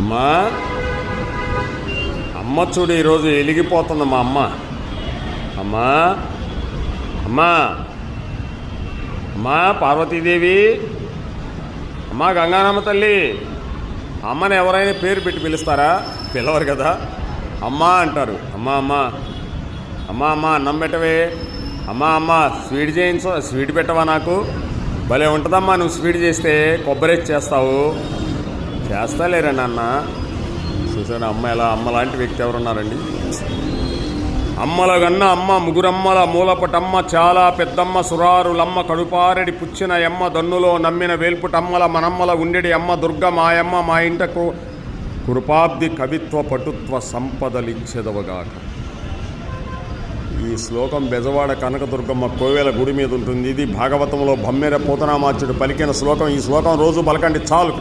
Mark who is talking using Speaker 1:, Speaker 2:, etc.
Speaker 1: అమ్మా అమ్మ చూడు ఈరోజు వెలిగిపోతుంది మా అమ్మ. అమ్మా అమ్మా అమ్మా పార్వతీదేవి, అమ్మా గంగానమ్మ తల్లి. అమ్మని ఎవరైనా పేరు పెట్టి పిలుస్తారా? పిలవరు కదా, అమ్మా అంటారు. అమ్మా అమ్మా అమ్మా అమ్మా అన్నం పెట్టవే, అమ్మా అమ్మ స్వీట్ చేయించు, స్వీట్ పెట్టవా నాకు? భలే ఉంటుందమ్మా నువ్వు స్వీట్ చేస్తే, కొబ్బరి చేస్తావు. చేస్తాలేరా నాన్న. చూసాను అమ్మ ఎలా, అమ్మ లాంటి వ్యక్తి ఎవరున్నారండి? అమ్మల గన్న అమ్మ ముగురమ్మల మూలపటమ్మ, చాలా పెద్దమ్మ సురారులమ్మ, కడుపారెడి పుచ్చిన ఎమ్మ, దన్నులో నమ్మిన వేల్పుటమ్మల మనమ్మల ఉండెడి అమ్మ దుర్గ మాయమ్మ, మా ఇంటకు కృపాబ్ది కవిత్వ పటుత్వ సంపదలిచ్చెదవగాక. ఈ శ్లోకం బెజవాడ కనకదుర్గమ్మ కోవెల గుడి మీద ఉంటుంది. ఇది భాగవతంలో బమ్మెర పోతనామాచ్యుడు పలికిన శ్లోకం. ఈ శ్లోకం రోజు పలకండి చాలు.